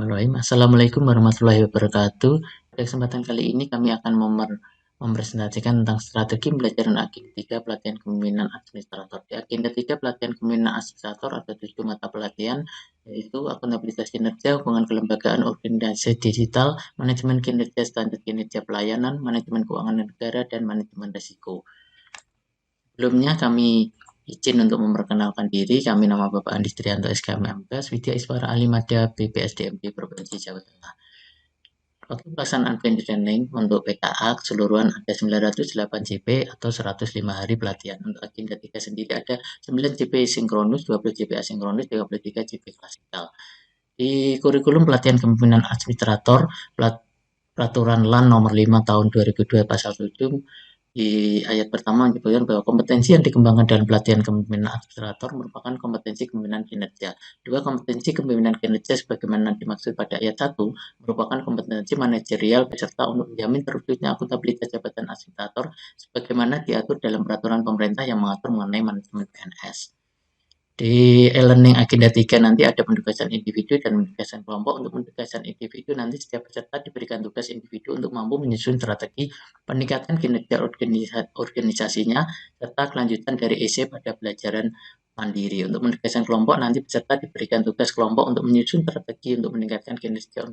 Bismillahirrahmanirrahim. Assalamualaikum warahmatullahi wabarakatuh. Pada kesempatan kali ini kami akan mempresentasikan tentang strategi pembelajaran agenda 3 pelatihan kepemimpinan administrator. Di agenda 3 pelatihan kepemimpinan administrator ada 7 mata pelatihan, yaitu akuntabilitas kinerja, hubungan kelembagaan organisasi digital, manajemen kinerja, standar kinerja pelayanan, manajemen keuangan negara, dan manajemen risiko. Sebelumnya kami izin untuk memperkenalkan diri. Kami nama Bapak Andi Trianto SKMMK, Widya Iswara Alimada, BPSDMD Provinsi Jawa Tengah. Waktu pelaksanaan blended learning untuk PKA keseluruhan ada 908 JP atau 105 hari pelatihan. Untuk agenda 3 sendiri ada 9 JP sinkronus, 20 JP asinkronus, 33 JP klasikal. Di kurikulum pelatihan kepemimpinan administrator, peraturan LAN nomor 5 tahun 2002 pasal 7 di ayat pertama menyebutkan bahwa kompetensi yang dikembangkan dalam pelatihan kepemimpinan administrator merupakan kompetensi kepemimpinan kinerja. Dua, kompetensi kepemimpinan kinerja sebagaimana dimaksud pada ayat 1 merupakan kompetensi manajerial beserta untuk menjamin terwujudnya akuntabilitas jabatan administrator sebagaimana diatur dalam peraturan pemerintah yang mengatur mengenai manajemen PNS. Di e-learning agenda 3 nanti ada pendugasan individu dan pendugasan kelompok. Untuk pendugasan individu nanti setiap peserta diberikan tugas individu untuk mampu menyusun strategi peningkatan kinerja organisasinya serta kelanjutan dari EC pada pelajaran mandiri. Untuk pendugasan kelompok nanti peserta diberikan tugas kelompok untuk menyusun strategi untuk meningkatkan kinerja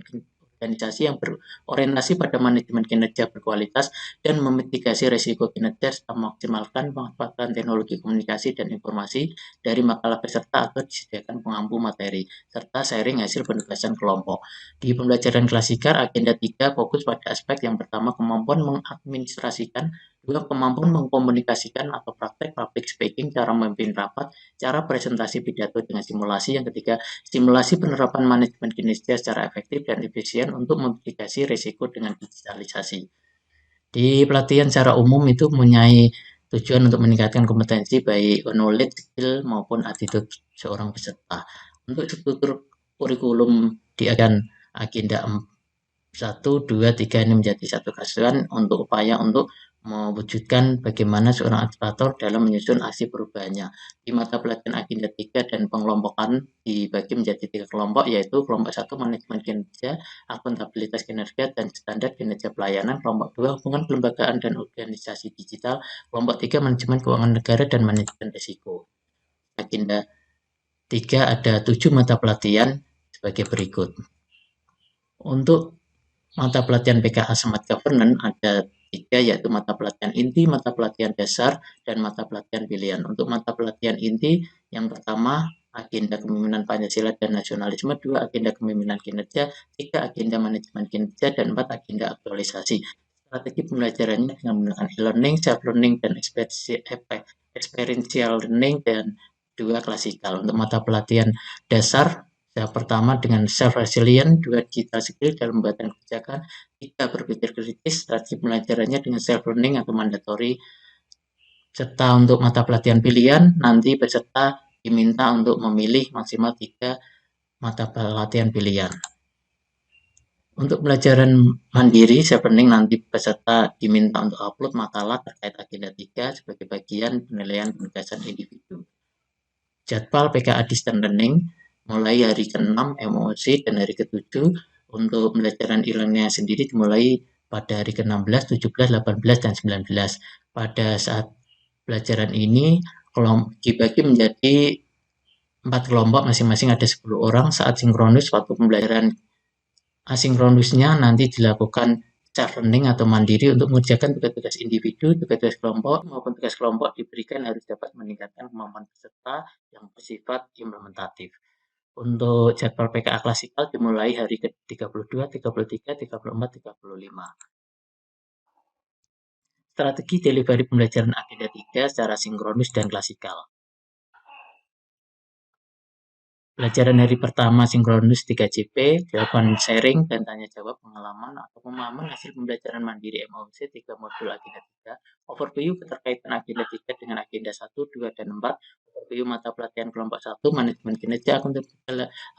organisasi yang berorientasi pada manajemen kinerja berkualitas dan memitigasi risiko kinerja serta memaksimalkan pemanfaatan teknologi komunikasi dan informasi dari makalah peserta atau disediakan pengampu materi, serta sharing hasil penugasan kelompok. Di pembelajaran klasikal, agenda 3 fokus pada aspek yang pertama, kemampuan mengadministrasikan, dua, kemampuan mengkomunikasikan atau praktek public speaking, cara memimpin rapat, cara presentasi pidato dengan simulasi, yang ketiga, simulasi penerapan manajemen kinerja secara efektif dan efisien untuk memitigasi risiko dengan digitalisasi. Di pelatihan secara umum itu mempunyai tujuan untuk meningkatkan kompetensi baik knowledge, skill maupun attitude seorang peserta. Untuk struktur kurikulum di agenda 1, 2, 3 ini menjadi satu kesatuan untuk upaya untuk mewujudkan bagaimana seorang administrator dalam menyusun aksi perubahannya. Di mata pelatihan agenda 3 dan pengelompokan dibagi menjadi 3 kelompok, yaitu kelompok 1 manajemen kinerja, akuntabilitas kinerja, dan standar kinerja pelayanan, kelompok 2 hubungan kelembagaan dan organisasi digital, kelompok 3 manajemen keuangan negara dan manajemen risiko. Agenda 3 ada 7 mata pelatihan sebagai berikut. Untuk mata pelatihan PKA Smart Governance ada 3, yaitu mata pelatihan inti, mata pelatihan dasar, dan mata pelatihan pilihan. Untuk mata pelatihan inti, yang pertama agenda kepemimpinan Pancasila dan nasionalisme, 2 agenda kepemimpinan kinerja, 3 agenda manajemen kinerja, dan 4 agenda aktualisasi. Strategi pembelajarannya dengan menggunakan e-learning, self-learning, dan experiential learning, dan 2 klasikal. Untuk mata pelatihan dasar, yang pertama dengan self-resilient, 2 digital skill dalam pembuatan kebijakan, 3 berpikir kritis, strategi pembelajarannya dengan self-learning atau mandatory, serta untuk mata pelatihan pilihan, nanti peserta diminta untuk memilih maksimal 3 mata pelatihan pilihan. Untuk pelajaran mandiri, self-learning nanti peserta diminta untuk upload makalah terkait agenda 3 sebagai bagian penilaian penugasan individu. Jadwal PKA Distance Learning mulai hari ke-6 MOC dan hari ke-7. Untuk pembelajaran e-learning sendiri dimulai pada hari ke-16, 17, 18, dan 19. Pada saat pelajaran ini dibagi menjadi 4 kelompok, masing-masing ada 10 orang. Saat sinkronus, waktu pembelajaran asinkronusnya nanti dilakukan self-learning atau mandiri untuk mengerjakan tugas-tugas individu, tugas-tugas kelompok maupun tugas kelompok diberikan harus dapat meningkatkan kemampuan peserta yang bersifat implementatif. Untuk jadwal PKA klasikal dimulai hari ke-32, 33, 34, 35. Strategi delivery pembelajaran agenda 3 secara sinkronus dan klasikal. Pelajaran hari pertama sinkronus 3 JP, dilakukan sharing dan tanya jawab pengalaman atau pemahaman hasil pembelajaran mandiri MOC 3 modul agenda 3, overview keterkaitan agenda 3 dengan agenda 1, 2, dan 4, overview mata pelatihan kelompok 1, manajemen kinerja,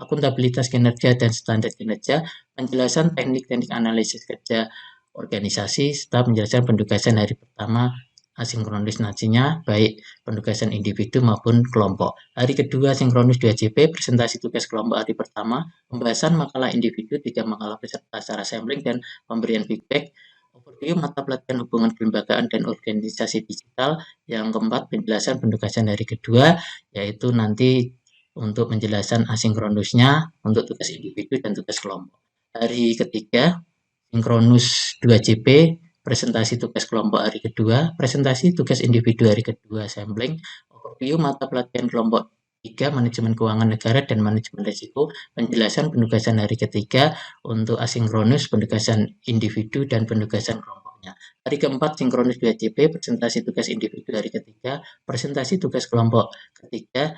akuntabilitas kinerja, dan standar kinerja, penjelasan teknik-teknik analisis kerja organisasi, serta penjelasan pendugasan hari pertama asinkronisasinya baik penugasan individu maupun kelompok. Hari kedua sinkronus 2JP, presentasi tugas kelompok hari pertama, pembahasan makalah individu, 3 makalah peserta secara sampling dan pemberian feedback. Overview mata pelatihan hubungan kelembagaan dan organisasi digital. Yang keempat, penjelasan penugasan hari kedua, yaitu nanti untuk penjelasan asinkronusnya untuk tugas individu dan tugas kelompok. Hari ketiga, sinkronus 2JP, presentasi tugas kelompok hari kedua, presentasi tugas individu hari kedua, sampling, overview mata pelatihan kelompok 3, manajemen keuangan negara dan manajemen risiko, penjelasan penugasan hari ketiga untuk asinkronus, penugasan individu dan penugasan kelompoknya. Hari keempat, sinkronus 2JP, presentasi tugas individu hari ketiga, presentasi tugas kelompok ketiga,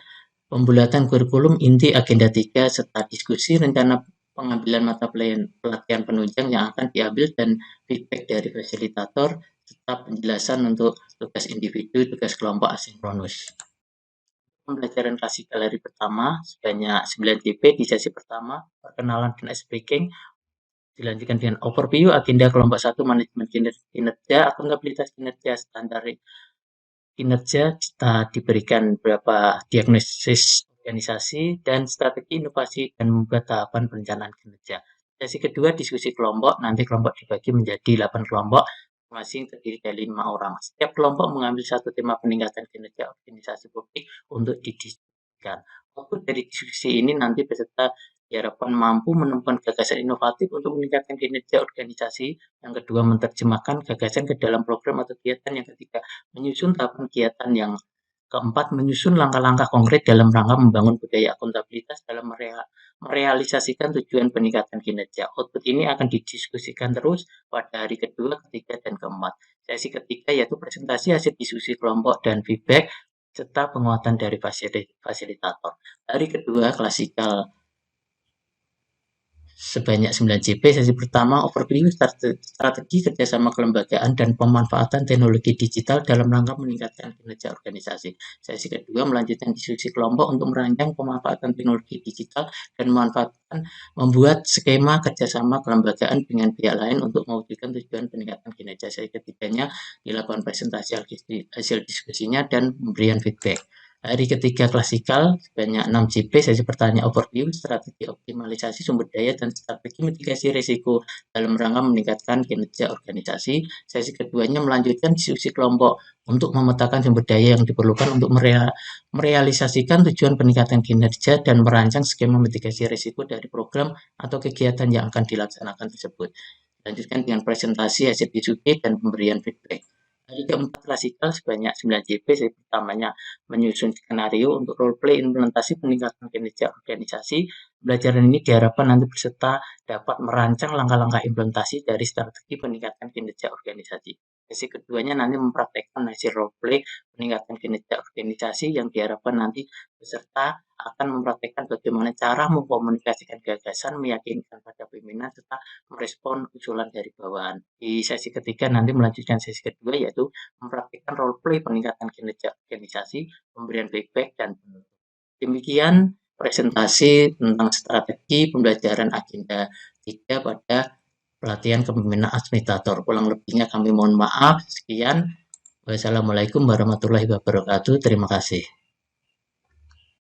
pembulatan kurikulum inti agenda 3, serta diskusi rencana pengambilan mata pelatihan penunjang yang akan diambil dan feedback dari fasilitator, serta penjelasan untuk tugas individu, tugas kelompok asinkronus. Pembelajaran klasikal hari pertama sebanyak 9 JP di sesi pertama, perkenalan dan ice breaking, dilanjutkan dengan overview agenda kelompok 1, manajemen kinerja, akuntabilitas kinerja, standar kinerja, kita diberikan beberapa diagnosis organisasi dan strategi inovasi dan membuat tahapan perencanaan kinerja. Sesi kedua diskusi kelompok, nanti kelompok dibagi menjadi 8 kelompok, masing terdiri dari 5 orang. Setiap kelompok mengambil satu tema peningkatan kinerja organisasi publik untuk didiskusikan. Output dari diskusi ini nanti peserta diharapkan mampu menemukan gagasan inovatif untuk meningkatkan kinerja organisasi. Yang kedua, menerjemahkan gagasan ke dalam program atau kegiatan. Yang ketiga, menyusun tahapan kegiatan. Yang keempat, menyusun langkah-langkah konkret dalam rangka membangun budaya akuntabilitas dalam merealisasikan tujuan peningkatan kinerja. Output ini akan didiskusikan terus pada hari kedua, ketiga, dan keempat. Sesi ketiga yaitu presentasi hasil diskusi kelompok dan feedback, serta penguatan dari fasilitator. Hari kedua klasikal sebanyak 9 JP. Sesi pertama, overview strategi kerjasama kelembagaan dan pemanfaatan teknologi digital dalam rangka meningkatkan kinerja organisasi. Sesi kedua, melanjutkan diskusi kelompok untuk merancang pemanfaatan teknologi digital dan membuat skema kerjasama kelembagaan dengan pihak lain untuk mewujudkan tujuan peningkatan kinerja. Sesi ketiganya dilakukan presentasi hasil diskusinya dan pemberian feedback. Hari ketiga klasikal sebanyak 6 JP, sesi pertanyaan overview, strategi optimalisasi sumber daya dan strategi mitigasi risiko dalam rangka meningkatkan kinerja organisasi. Sesi keduanya melanjutkan diskusi kelompok untuk memetakan sumber daya yang diperlukan untuk merealisasikan tujuan peningkatan kinerja dan merancang skema mitigasi risiko dari program atau kegiatan yang akan dilaksanakan tersebut. Lanjutkan dengan presentasi hasil diskusi dan pemberian feedback. Hari keempat klasikal sebanyak 9 JP, sesi pertamanya menyusun skenario untuk role play implementasi peningkatan kinerja organisasi. Pembelajaran ini diharapkan nanti peserta dapat merancang langkah-langkah implementasi dari strategi peningkatan kinerja organisasi. Sesi keduanya nanti mempraktekkan hasil role play peningkatan kinerja organisasi yang diharapkan nanti peserta akan mempraktekkan bagaimana cara mengkomunikasikan gagasan, meyakinkan pada pimpinan, serta merespon usulan dari bawahan. Di sesi ketiga nanti melanjutkan sesi kedua yaitu mempraktikkan role play peningkatan kinerja organisasi, pemberian feedback, dan penutup. Demikian presentasi tentang strategi pembelajaran agenda 3 pada pelatihan kepemimpinan administrator. Kurang lebihnya kami mohon maaf. Sekian. Wassalamualaikum warahmatullahi wabarakatuh. Terima kasih.